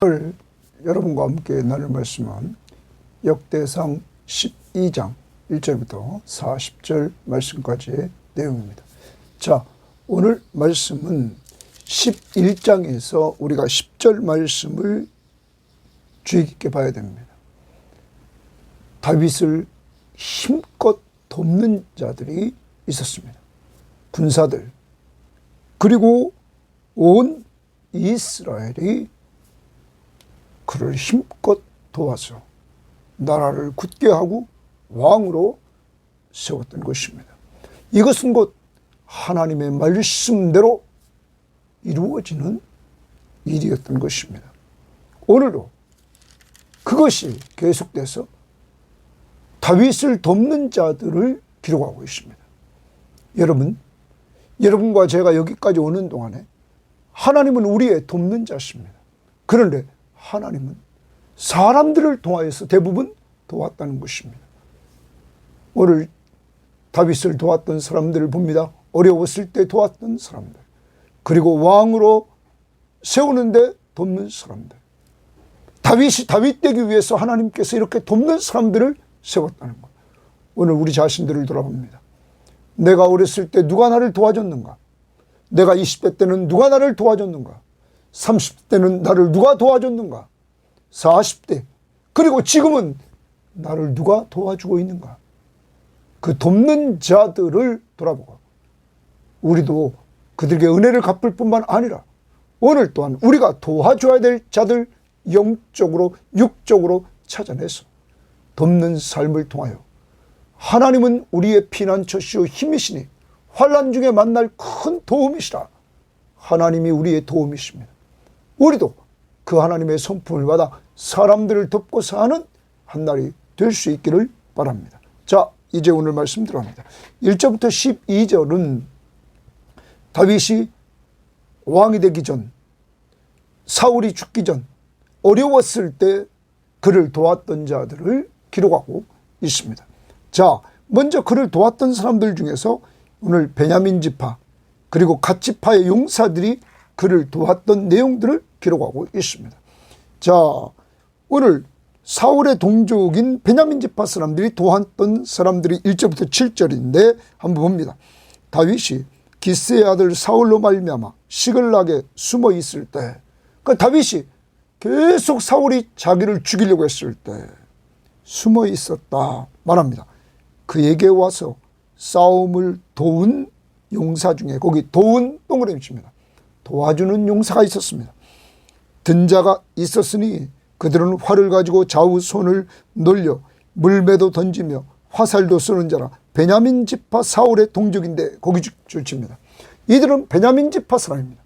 오늘 여러분과 함께 나눌 말씀은 역대상 12장 1절부터 40절 말씀까지의 내용입니다. 자, 오늘 말씀은 11장에서 우리가 10절 말씀을 주의 깊게 봐야 됩니다. 다윗을 힘껏 돕는 자들이 있었습니다. 군사들, 그리고 온 이스라엘이 그를 힘껏 도와서 나라를 굳게 하고 왕으로 세웠던 것입니다. 이것은 곧 하나님의 말씀대로 이루어지는 일이었던 것입니다. 오늘도 그것이 계속돼서 다윗을 돕는 자들을 기록하고 있습니다. 여러분과 제가 여기까지 오는 동안에 하나님은 우리의 돕는 자십니다. 그런데 하나님은 사람들을 통하여서 대부분 도왔다는 것입니다. 오늘 다윗을 도왔던 사람들을 봅니다. 어려웠을 때 도왔던 사람들, 그리고 왕으로 세우는데 돕는 사람들, 다윗이 다윗 되기 위해서 하나님께서 이렇게 돕는 사람들을 세웠다는 것. 오늘 우리 자신들을 돌아봅니다. 내가 어렸을 때 누가 나를 도와줬는가? 내가 20대 때는 누가 나를 도와줬는가? 30대는 나를 누가 도와줬는가? 40대, 그리고 지금은 나를 누가 도와주고 있는가? 그 돕는 자들을 돌아보고 우리도 그들에게 은혜를 갚을 뿐만 아니라 오늘 또한 우리가 도와줘야 될 자들 영적으로 육적으로 찾아내서 돕는 삶을 통하여 하나님은 우리의 피난처시오 힘이시니 환난 중에 만날 큰 도움이시라. 하나님이 우리의 도움이십니다. 우리도 그 하나님의 성품을 받아 사람들을 돕고 사는 한 날이 될 수 있기를 바랍니다. 자, 이제 오늘 말씀 들어갑니다. 1절부터 12절은 다윗이 왕이 되기 전, 사울이 죽기 전 어려웠을 때 그를 도왔던 자들을 기록하고 있습니다. 자, 먼저 그를 도왔던 사람들 중에서 오늘 베냐민 지파 그리고 갓 지파의 용사들이 그를 도왔던 내용들을 기록하고 있습니다. 자, 오늘 사울의 동족인 베냐민 지파 사람들이 도왔던 사람들이 1절부터 7절인데 한번 봅니다. 다윗이 기스의 아들 사울로 말미암아 시글락에 숨어 있을 때, 그러니까 다윗이 계속 사울이 자기를 죽이려고 했을 때 숨어 있었다 말합니다. 그에게 와서 싸움을 도운 용사 중에, 거기 도운 동그라미 칩니다. 도와주는 용사가 있었습니다. 든 자가 있었으니 그들은 활을 가지고 좌우 손을 놀려 물매도 던지며 화살도 쏘는 자라. 베냐민 지파 사울의 동족인데 거기 줄칩니다. 이들은 베냐민 지파 사람입니다.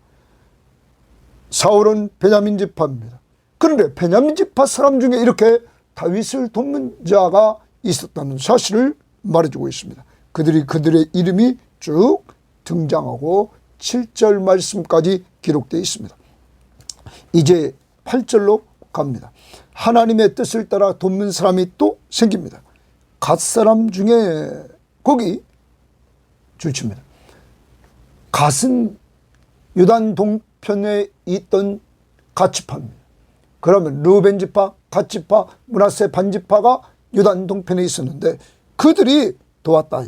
사울은 베냐민 지파입니다. 그런데 베냐민 지파 사람 중에 이렇게 다윗을 돕는 자가 있었다는 사실을 말해주고 있습니다. 그들의 이름이 쭉 등장하고 7절 말씀까지 기록되어 있습니다. 이제 8절로 갑니다. 하나님의 뜻을 따라 돕는 사람이 또 생깁니다. 갓 사람 중에 거기 줄칩니다. 갓은 요단 동편에 있던 갓 지파입니다. 그러면 르우벤 지파, 갓 지파, 므낫세 반 지파가 요단 동편에 있었는데 그들이 도왔다.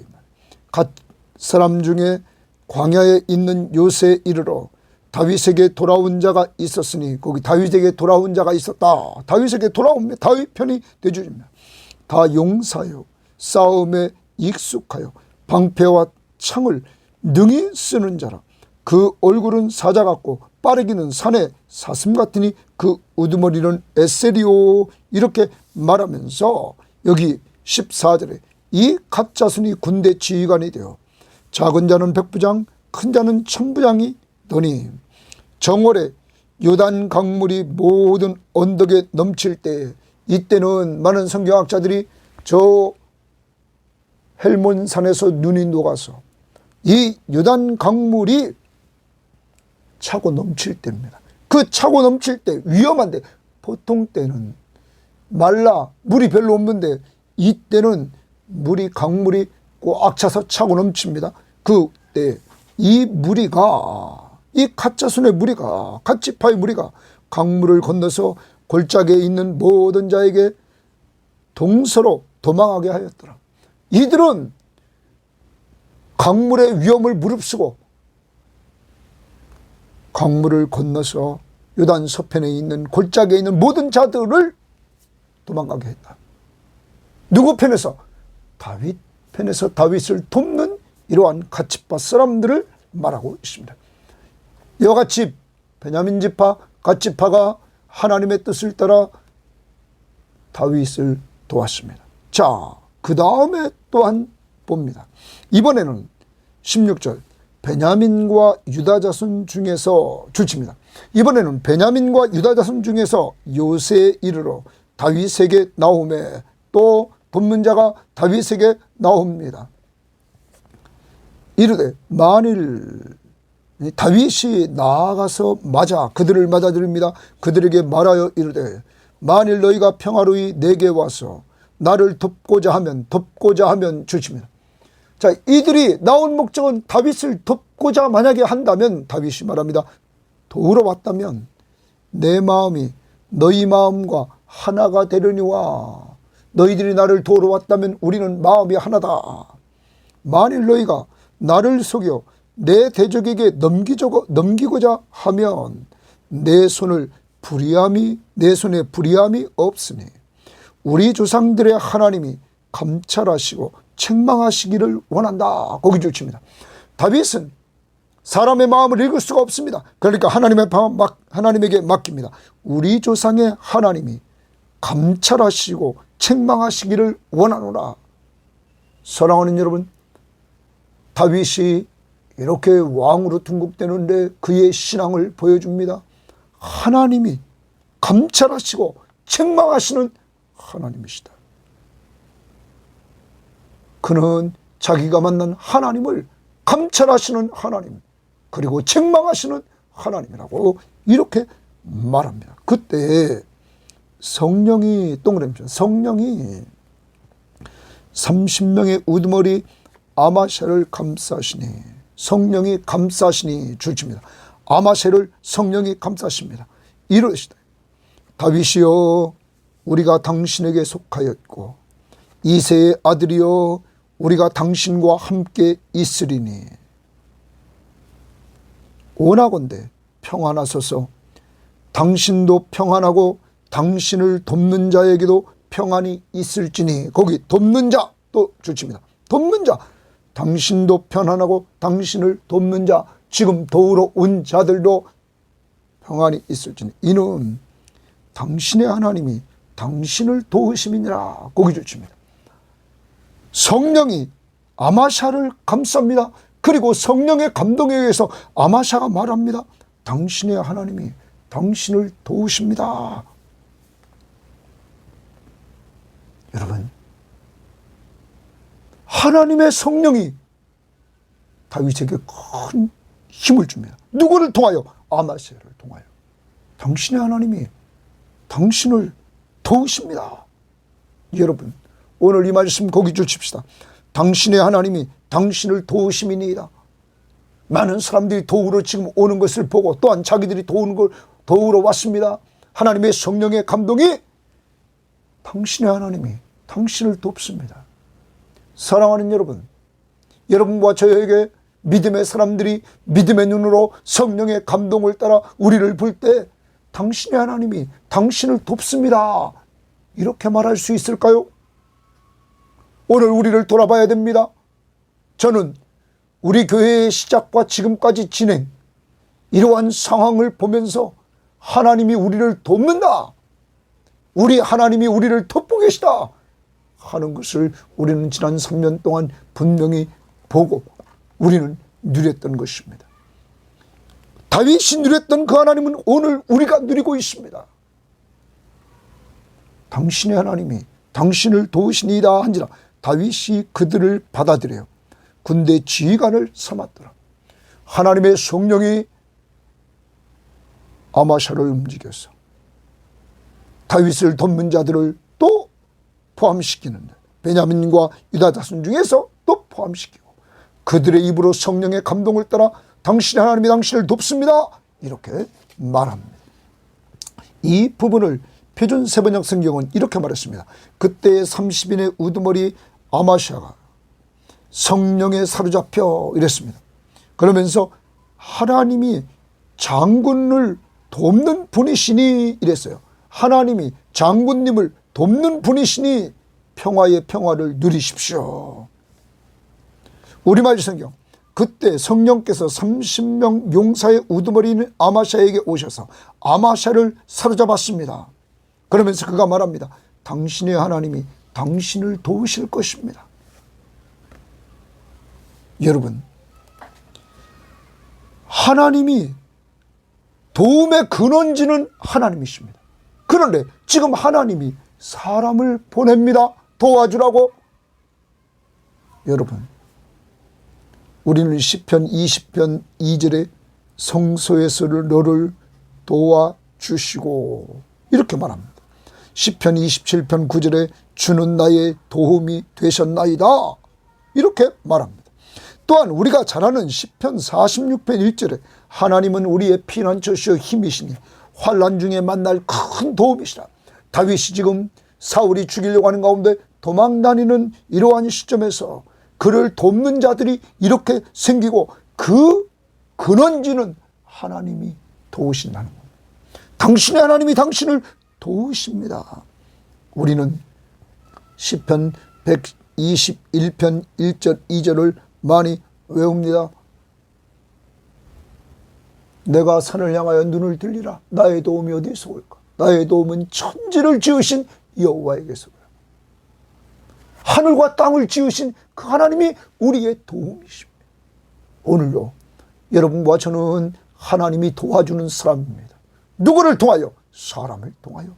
갓 사람 중에 광야에 있는 요새에 이르러 다윗에게 돌아온 자가 있었으니, 거기 다윗에게 돌아온 자가 있었다. 다윗에게 돌아옵니다. 다윗 편이 되주입니다. 다 용사요, 싸움에 익숙하여 방패와 창을 능히 쓰는 자라. 그 얼굴은 사자 같고 빠르기는 산의 사슴 같으니 그 우두머리는 에셀이요. 이렇게 말하면서 여기 14절에 이 갓 자손이 군대 지휘관이 되어 작은 자는 백부장, 큰 자는 천부장이 더니 정월에 요단 강물이 모든 언덕에 넘칠 때, 이때는 많은 성경학자들이 저 헬몬산에서 눈이 녹아서 이 요단 강물이 차고 넘칠 때입니다. 그 차고 넘칠 때 위험한데, 보통 때는 말라 물이 별로 없는데 이때는 강물이 꽉 차서 차고 넘칩니다. 그때 이 무리가 이 가짜손의 무리가, 갓지파의 무리가 강물을 건너서 골짜기에 있는 모든 자에게 동서로 도망하게 하였더라. 이들은 강물의 위험을 무릅쓰고 강물을 건너서 요단 서편에 있는 골짜기에 있는 모든 자들을 도망가게 했다. 누구 편에서? 다윗 편에서 다윗을 돕는 이러한 갓지파 사람들을 말하고 있습니다. 이와 같이 베냐민 지파, 갓지파가 하나님의 뜻을 따라 다윗을 도왔습니다. 자, 그 다음에 또한 봅니다. 이번에는 16절 베냐민과 유다 자손 중에서 줄칩니다. 이번에는 베냐민과 유다 자손 중에서 요새에 이르러 다윗에게 나오매 또 돕는 자가 다윗에게 나옵니다. 이르되 만일 다윗이 나아가서 맞아 그들을 맞아들입니다. 그들에게 말하여 이르되 만일 너희가 평화로이 내게 와서 나를 돕고자 하면 주십니다. 자, 이들이 나온 목적은 다윗을 돕고자 만약에 한다면 다윗이 말합니다. 도우러 왔다면 내 마음이 너희 마음과 하나가 되려니와 너희들이 나를 도우러 왔다면 우리는 마음이 하나다. 만일 너희가 나를 속여 내 대적에게 넘기고자 하면 내 손에 불의함이 없으니 우리 조상들의 하나님이 감찰하시고 책망하시기를 원한다. 거기 줄칩니다. 다윗은 사람의 마음을 읽을 수가 없습니다. 그러니까 하나님에게 맡깁니다. 우리 조상의 하나님이 감찰하시고 책망하시기를 원하노라. 사랑하는 여러분, 다윗이 이렇게 왕으로 등극되는데 그의 신앙을 보여줍니다. 하나님이 감찰하시고 책망하시는 하나님이시다. 그는 자기가 만난 하나님을 감찰하시는 하나님, 그리고 책망하시는 하나님이라고 이렇게 말합니다. 그때 성령이 30명의 우두머리 아마샤를 감싸시니, 성령이 감싸시니 줄칩니다. 아마샤를 성령이 감싸십니다. 이러시다. 다윗이여 우리가 당신에게 속하였고 이새의 아들이여 우리가 당신과 함께 있으리니 원하건대 평안하소서. 당신도 평안하고 당신을 돕는 자에게도 평안이 있을지니. 거기 돕는 자 또 줄칩니다. 돕는 자, 당신도 편안하고 당신을 돕는 자, 지금 도우러 온 자들도 평안이 있을지니 이는 당신의 하나님이 당신을 도우심이니라. 거기 줄칩니다. 성령이 아마샤를 감쌉니다. 그리고 성령의 감동에 의해서 아마샤가 말합니다. 당신의 하나님이 당신을 도우십니다. 여러분, 하나님의 성령이 다윗에게 큰 힘을 줍니다. 누구를 통하여? 아마샤를 통하여. 당신의 하나님이 당신을 도우십니다. 여러분, 오늘 이 말씀 거기 주십시다. 당신의 하나님이 당신을 도우심이니이다. 많은 사람들이 도우러 지금 오는 것을 보고 또한 자기들이 도우러 왔습니다. 하나님의 성령의 감동이 당신의 하나님이 당신을 돕습니다. 사랑하는 여러분, 여러분과 저에게 믿음의 사람들이 믿음의 눈으로 성령의 감동을 따라 우리를 볼 때 당신의 하나님이 당신을 돕습니다. 이렇게 말할 수 있을까요? 오늘 우리를 돌아봐야 됩니다. 저는 우리 교회의 시작과 지금까지 진행, 이러한 상황을 보면서 하나님이 우리를 돕는다, 우리 하나님이 우리를 돕고 계시다 하는 것을 우리는 지난 3년 동안 분명히 보고 우리는 누렸던 것입니다. 다윗이 누렸던 그 하나님은 오늘 우리가 누리고 있습니다. 당신의 하나님이 당신을 도우시니이다 한지라 다윗이 그들을 받아들여요. 군대 지휘관을 삼았더라. 하나님의 성령이 아마샤를 움직여서 다윗을 돕는 자들을 또 포함시키는데, 베냐민과 유다 자손 중에서 또 포함시키고 그들의 입으로 성령의 감동을 따라 당신의 하나님이 당신을 돕습니다 이렇게 말합니다. 이 부분을 표준 세번역 성경은 이렇게 말했습니다. 그때 30인의 우두머리 아마샤가 성령에 사로잡혀 이랬습니다. 그러면서 하나님이 장군을 돕는 분이시니 이랬어요. 하나님이 장군님을 돕는 분이시니 평화의 평화를 누리십시오. 우리말 성경, 그때 성령께서 30명 용사의 우두머리인 아마샤에게 오셔서 아마샤를 사로잡았습니다. 그러면서 그가 말합니다. 당신의 하나님이 당신을 도우실 것입니다. 여러분, 하나님이 도움의 근원지는 하나님이십니다. 그런데 지금 하나님이 사람을 보냅니다. 도와주라고. 여러분, 우리는 시편 20편 2절에 성소에서를 너를 도와주시고 이렇게 말합니다. 시편 27편 9절에 주는 나의 도움이 되셨나이다 이렇게 말합니다. 또한 우리가 잘 아는 시편 46편 1절에 하나님은 우리의 피난처시여 힘이시니 환난 중에 만날 큰 도움이시라. 다윗이 지금 사울이 죽이려고 하는 가운데 도망다니는 이러한 시점에서 그를 돕는 자들이 이렇게 생기고 그 근원지는 하나님이 도우신다는 겁니다. 당신의 하나님이 당신을 도우십니다. 우리는 시편 121편 1절 2절을 많이 외웁니다. 내가 산을 향하여 눈을 들리라. 나의 도움이 어디서 올까? 나의 도움은 천지를 지으신 여호와에게서 오라. 하늘과 땅을 지으신 그 하나님이 우리의 도움이십니다. 오늘도 여러분과 저는 하나님이 도와주는 사람입니다. 누구를 통하여? 사람을 통하여.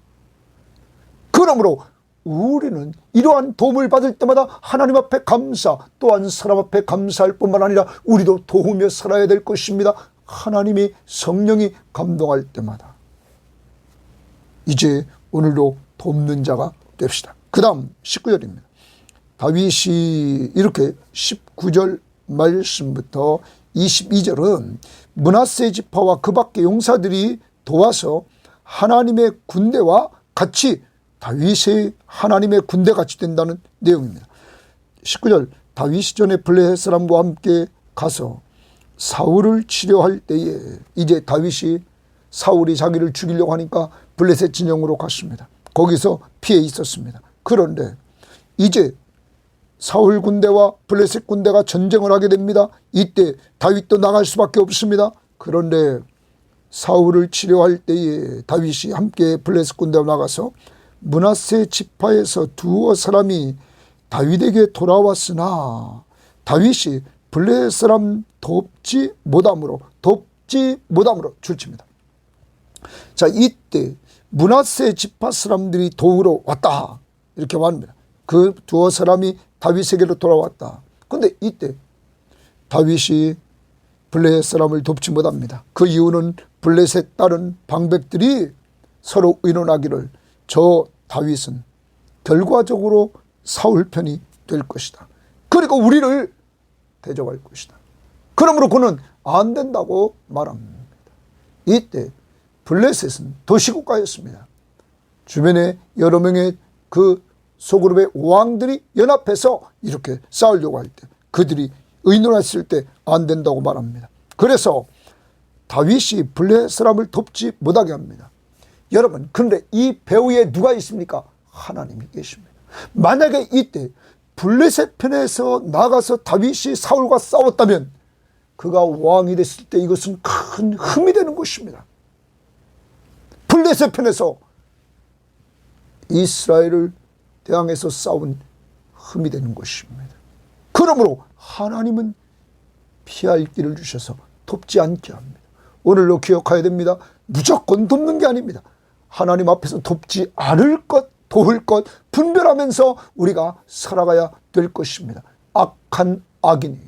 그러므로 우리는 이러한 도움을 받을 때마다 하나님 앞에 감사, 또한 사람 앞에 감사할 뿐만 아니라 우리도 도우며 살아야 될 것입니다. 하나님이 성령이 감동할 때마다. 이제 오늘도 돕는 자가 됩시다. 그 다음 19절입니다. 다윗이 이렇게 19절 말씀부터 22절은 므낫세 지파와 그 밖의 용사들이 도와서 하나님의 군대와 같이 다윗의 하나님의 군대 같이 된다는 내용입니다. 19절 다윗이 전에 블레셋 사람과 함께 가서 사울을 치료할 때에 이제 다윗이 사울이 자기를 죽이려고 하니까 블레셋 진영으로 갔습니다. 거기서 피해 있었습니다. 그런데 이제 사울 군대와 블레셋 군대가 전쟁을 하게 됩니다. 이때 다윗도 나갈 수밖에 없습니다. 그런데 사울을 치료할 때에 다윗이 함께 블레셋 군대와 나가서 므낫세 지파에서 두어 사람이 다윗에게 돌아왔으나 다윗이 블레셋 사람 돕지 못함으로 줄칩니다. 자, 이때 므낫세 지파 사람들이 도우러 왔다 이렇게 말합니다. 그 두어 사람이 다윗에게로 돌아왔다. 그런데 이때 다윗이 블레셋 사람을 돕지 못합니다. 그 이유는 블레셋 다른 방백들이 서로 의논하기를 저 다윗은 결과적으로 사울 편이 될 것이다. 그리고 우리를 대적할 것이다. 그러므로 그는 안 된다고 말합니다. 이때 블레셋은 도시국가였습니다. 주변에 여러 명의 그 소그룹의 왕들이 연합해서 이렇게 싸우려고 할 때 그들이 의논했을 때 안 된다고 말합니다. 그래서 다윗이 블레셋 사람을 돕지 못하게 합니다. 여러분, 그런데 이 배후에 누가 있습니까? 하나님이 계십니다. 만약에 이때 블레셋 편에서 나가서 다윗이 사울과 싸웠다면 그가 왕이 됐을 때 이것은 큰 흠이 되는 것입니다. 블레셋 편에서 이스라엘을 대항해서 싸운 흠이 되는 것입니다. 그러므로 하나님은 피할 길을 주셔서 돕지 않게 합니다. 오늘도 기억해야 됩니다. 무조건 돕는 게 아닙니다. 하나님 앞에서 돕지 않을 것, 도울 것 분별하면서 우리가 살아가야 될 것입니다. 악한 악인이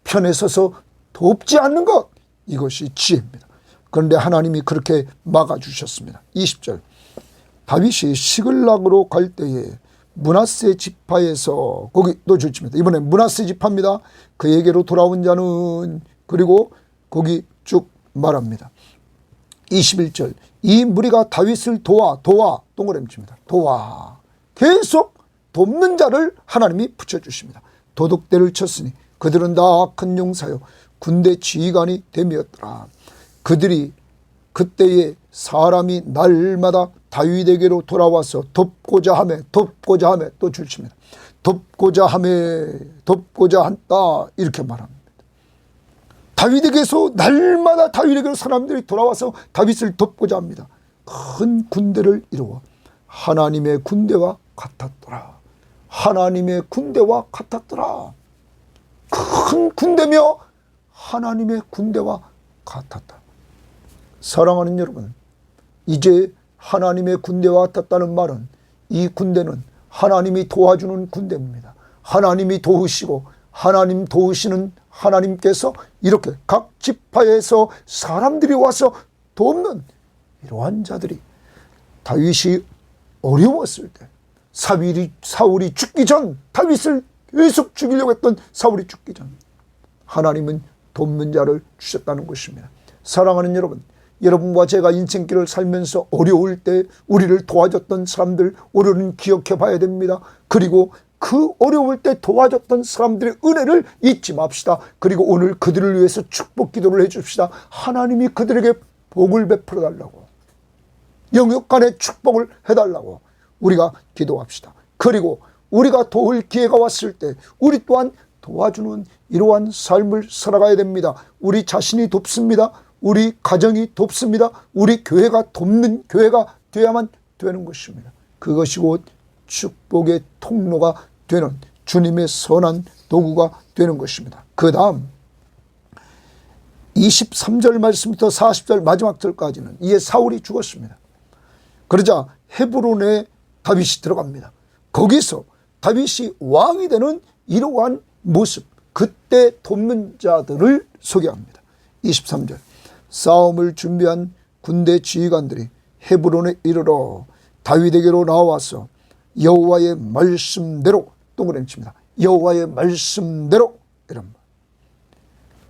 편에 서서 돕지 않는 것, 이것이 지혜입니다. 그런데 하나님이 그렇게 막아주셨습니다. 20절 다윗이 시글락으로 갈 때에 므낫세 지파에서 거기 또 줄칩니다. 이번엔 므낫세 지파입니다. 그에게로 돌아온 자는 그리고 거기 쭉 말합니다. 21절 이 무리가 다윗을 도와 동그라미칩니다. 도와 계속 돕는 자를 하나님이 붙여주십니다. 도둑대를 쳤으니 그들은 다 큰 용사요 군대 지휘관이 됨이었더라. 그들이 그때에 사람이 날마다 다윗에게로 돌아와서 돕고자 하매 또 줄칩니다. 돕고자 한다 이렇게 말합니다. 다윗에게서 날마다 다윗에게로 사람들이 돌아와서 다윗을 돕고자 합니다. 큰 군대를 이루어 하나님의 군대와 같았더라. 하나님의 군대와 같았더라. 큰 군대며 하나님의 군대와 같았다. 사랑하는 여러분, 이제 하나님의 군대와 같았다는 말은 이 군대는 하나님이 도와주는 군대입니다. 하나님이 도우시고 하나님 도우시는 하나님께서 이렇게 각 지파에서 사람들이 와서 돕는 이러한 자들이 다윗이 어려웠을 때 사울이 죽기 전 다윗을 계속 죽이려고 했던 사울이 죽기 전 하나님은 돕는 자를 주셨다는 것입니다. 사랑하는 여러분, 여러분과 제가 인생길을 살면서 어려울 때 우리를 도와줬던 사람들 우리는 기억해 봐야 됩니다. 그리고 그 어려울 때 도와줬던 사람들의 은혜를 잊지 맙시다. 그리고 오늘 그들을 위해서 축복 기도를 해 줍시다. 하나님이 그들에게 복을 베풀어 달라고, 영역 간의 축복을 해달라고 우리가 기도합시다. 그리고 우리가 도울 기회가 왔을 때 우리 또한 도와주는 이러한 삶을 살아가야 됩니다. 우리 자신이 돕습니다. 우리 가정이 돕습니다. 우리 교회가 돕는 교회가 되어야만 되는 것입니다. 그것이 곧 축복의 통로가 되는 주님의 선한 도구가 되는 것입니다. 그 다음 23절 말씀부터 40절 마지막 절까지는 이에 사울이 죽었습니다. 그러자 헤브론에 다윗이 들어갑니다. 거기서 다윗이 왕이 되는 이러한 모습, 그때 돕는 자들을 소개합니다. 23절 싸움을 준비한 군대 지휘관들이 헤브론에 이르러 다윗에게로 나와서 여호와의 말씀대로 동그라미 칩니다. 여호와의 말씀대로 이런 말.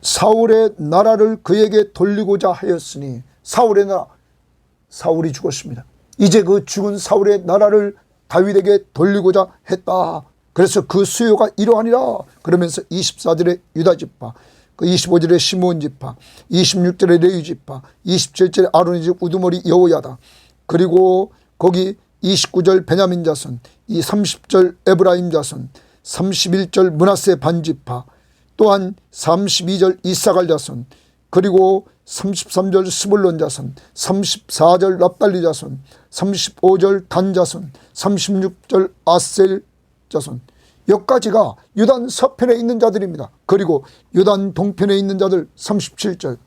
사울의 나라를 그에게 돌리고자 하였으니 사울의 나라, 사울이 죽었습니다. 이제 그 죽은 사울의 나라를 다윗에게 돌리고자 했다. 그래서 그 수요가 이러하니라. 그러면서 24절에 유다지파, 그 25절에 시므온지파, 26절에 레위지파, 27절에 아론의 집 우두머리 여호야다, 그리고 거기 29절 베냐민 자손, 이 30절 에브라임 자손, 31절 므낫세 반지파, 또한 32절 이사갈 자손, 그리고 33절 스불론 자손, 34절 납달리 자손, 35절 단 자손, 36절 아셀 자손, 여기까지가 요단 서편에 있는 자들입니다. 그리고 요단 동편에 있는 자들 37절,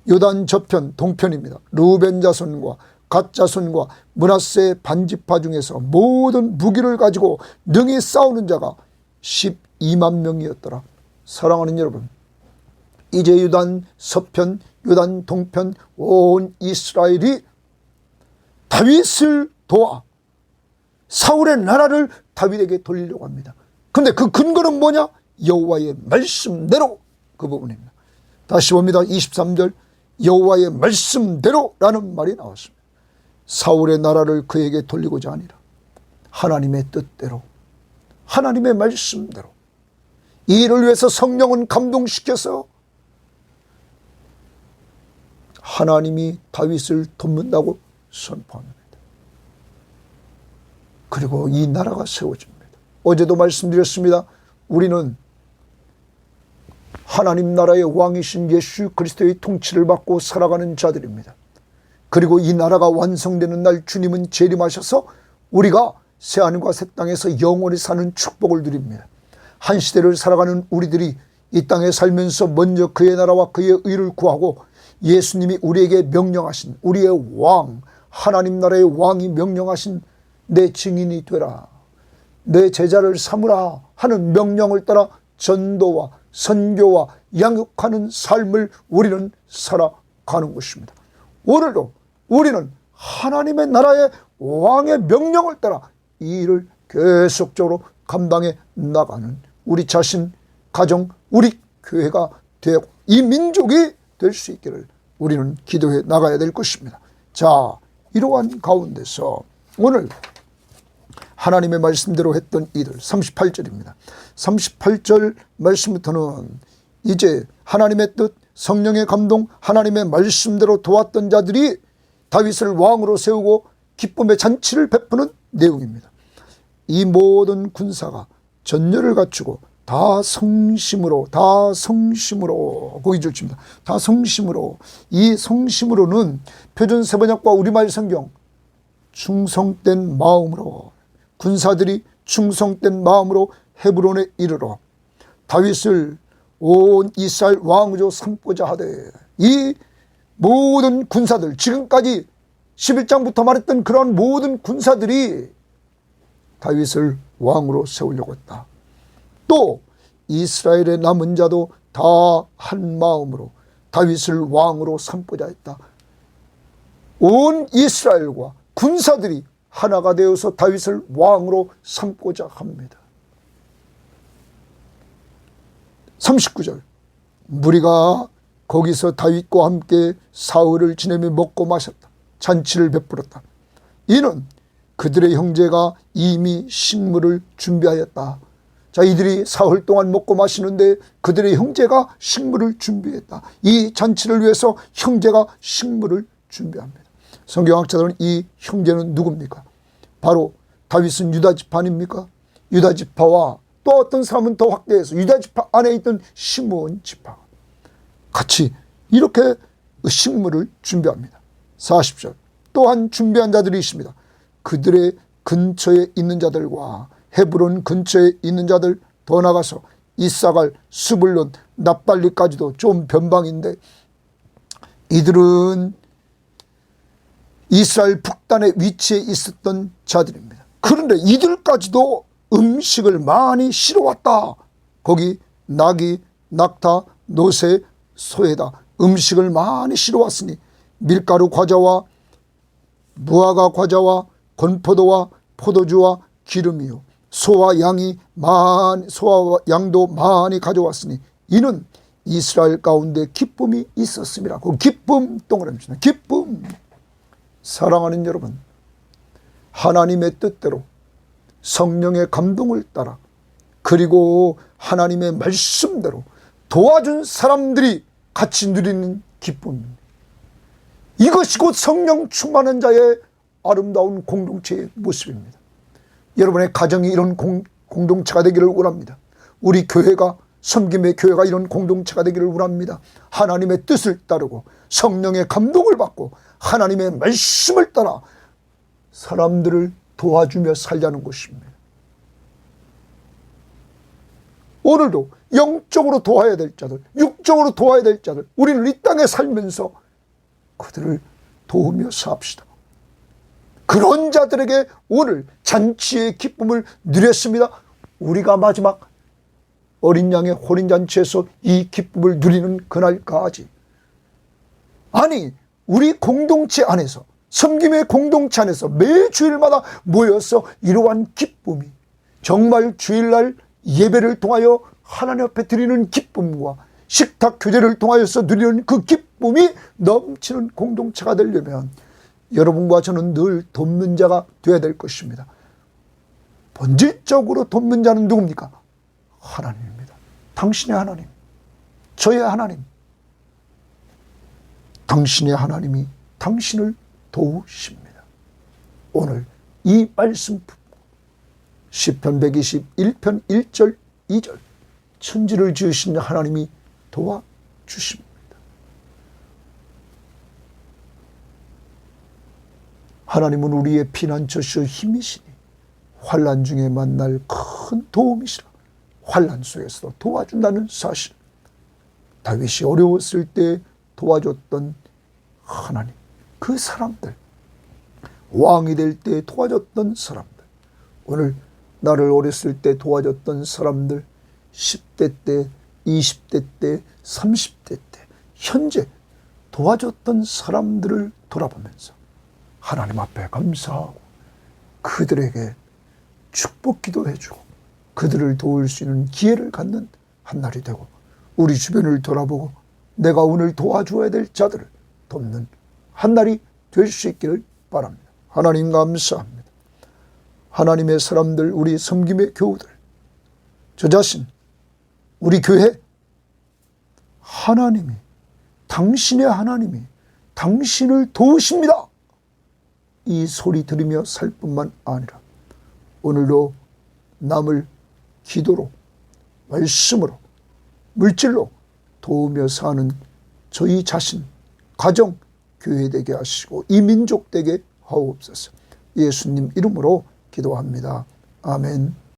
요단 저편 동편입니다. 루벤 자손과 갓 자손과 므낫세 반지파 중에서 모든 무기를 가지고 능히 싸우는 자가 12만 명이었더라. 사랑하는 여러분, 이제 요단 서편, 요단 동편 온 이스라엘이 다윗을 도와 사울의 나라를 다윗에게 돌리려고 합니다. 근데 그 근거는 뭐냐? 여호와의 말씀대로, 그 부분입니다. 다시 봅니다. 23절 여호와의 말씀대로라는 말이 나왔습니다. 사울의 나라를 그에게 돌리고자 하니라. 하나님의 뜻대로, 하나님의 말씀대로. 이 일을 위해서 성령은 감동시켜서 하나님이 다윗을 돕는다고 선포합니다. 그리고 이 나라가 세워집니다. 어제도 말씀드렸습니다. 우리는 하나님 나라의 왕이신 예수 그리스도의 통치를 받고 살아가는 자들입니다. 그리고 이 나라가 완성되는 날 주님은 재림하셔서 우리가 새하늘과 새 땅에서 영원히 사는 축복을 누립니다. 한 시대를 살아가는 우리들이 이 땅에 살면서 먼저 그의 나라와 그의 의를 구하고 예수님이 우리에게 명령하신 우리의 왕, 하나님 나라의 왕이 명령하신 내 증인이 되라, 내 제자를 삼으라 하는 명령을 따라 전도와 선교와 양육하는 삶을 우리는 살아가는 것입니다. 오늘도 우리는 하나님의 나라의 왕의 명령을 따라 이 일을 계속적으로 감당해 나가는 우리 자신, 가정, 우리 교회가 되고 이 민족이 될 수 있기를 우리는 기도해 나가야 될 것입니다. 자, 이러한 가운데서 오늘 하나님의 말씀대로 했던 이들 38절입니다. 38절 말씀부터는 이제 하나님의 뜻, 성령의 감동, 하나님의 말씀대로 도왔던 자들이 다윗을 왕으로 세우고 기쁨의 잔치를 베푸는 내용입니다. 이 모든 군사가 전열을 갖추고 다 성심으로 거기 줄칩니다. 다 성심으로. 이 성심으로는 표준 세번역과 우리말 성경 충성된 마음으로, 군사들이 충성된 마음으로 헤브론에 이르러 다윗을 온 이스라엘 왕으로 삼고자 하되, 이 모든 군사들, 지금까지 11장부터 말했던 그런 모든 군사들이 다윗을 왕으로 세우려고 했다. 또 이스라엘의 남은 자도 다 한 마음으로 다윗을 왕으로 삼고자 했다. 온 이스라엘과 군사들이 하나가 되어서 다윗을 왕으로 삼고자 합니다. 39절, 무리가 거기서 다윗과 함께 사흘을 지내며 먹고 마셨다. 잔치를 베풀었다. 이는 그들의 형제가 이미 식물을 준비하였다. 자, 이들이 사흘 동안 먹고 마시는데 그들의 형제가 식물을 준비했다. 이 잔치를 위해서 형제가 식물을 준비합니다. 성경학자들은 이 형제는 누굽니까? 바로 다윗은 유다지파 아닙니까? 유다지파와 또 어떤 사람은 더 확대해서 유다지파 안에 있던 시므온 지파 같이 이렇게 식물을 준비합니다. 40절, 또한 준비한 자들이 있습니다. 그들의 근처에 있는 자들과 헤브론 근처에 있는 자들, 더 나가서 이사갈, 스불론, 납달리까지도 좀 변방인데 이들은 이스라엘 북단의 위치에 있었던 자들입니다. 그런데 이들까지도 음식을 많이 실어왔다. 거기 나귀, 낙타, 노새, 소에다 음식을 많이 실어왔으니 밀가루 과자와 무화과 과자와 건포도와 포도주와 기름이요, 소와 양도 많이 가져왔으니 이는 이스라엘 가운데 기쁨이 있었습니다. 그 기쁨 동그라미입니다. 기쁨. 사랑하는 여러분, 하나님의 뜻대로 성령의 감동을 따라 그리고 하나님의 말씀대로 도와준 사람들이 같이 누리는 기쁨입니다. 이것이 곧 성령 충만한 자의 아름다운 공동체의 모습입니다. 여러분의 가정이 이런 공동체가 되기를 원합니다. 우리 교회가, 섬김의 교회가 이런 공동체가 되기를 원합니다. 하나님의 뜻을 따르고 성령의 감동을 받고 하나님의 말씀을 따라 사람들을 도와주며 살자는 것입니다. 오늘도 영적으로 도와야 될 자들, 육적으로 도와야 될 자들, 우리는 이 땅에 살면서 그들을 도우며 삽시다. 그런 자들에게 오늘 잔치의 기쁨을 누렸습니다. 우리가 마지막 어린 양의 혼인잔치에서 이 기쁨을 누리는 그날까지, 아니 우리 공동체 안에서, 섬김의 공동체 안에서 매 주일마다 모여서 이러한 기쁨이, 정말 주일날 예배를 통하여 하나님 앞에 드리는 기쁨과 식탁 교제를 통하여서 누리는 그 기쁨이 넘치는 공동체가 되려면 여러분과 저는 늘 돕는 자가 되어야 될 것입니다. 본질적으로 돕는 자는 누굽니까? 하나님입니다. 당신의 하나님, 저의 하나님. 당신의 하나님이 당신을 도우십니다. 오늘 이 말씀 시편 121편 1절 2절, 천지를 지으신 하나님이 도와주십니다. 하나님은 우리의 피난처시여 힘이시니 환난 중에 만날 큰 도움이시라. 환난 속에서도 도와준다는 사실, 다윗이 어려웠을 때 도와줬던 하나님, 그 사람들, 왕이 될 때 도와줬던 사람들, 오늘 나를 어렸을 때 도와줬던 사람들, 10대 때, 20대 때, 30대 때, 현재 도와줬던 사람들을 돌아보면서 하나님 앞에 감사하고 그들에게 축복 기도해주고 그들을 도울 수 있는 기회를 갖는 한날이 되고, 우리 주변을 돌아보고 내가 오늘 도와줘야 될 자들을 돕는 한날이 될 수 있기를 바랍니다. 하나님 감사합니다. 하나님의 사람들, 우리 섬김의 교우들, 저 자신, 우리 교회, 하나님이, 당신의 하나님이 당신을 도우십니다. 이 소리 들으며 살 뿐만 아니라 오늘도 남을 기도로, 말씀으로, 물질로 도우며 사는 저희 자신, 가정, 교회 되게 하시고 이 민족 되게 하옵소서. 예수님 이름으로 기도합니다. 아멘.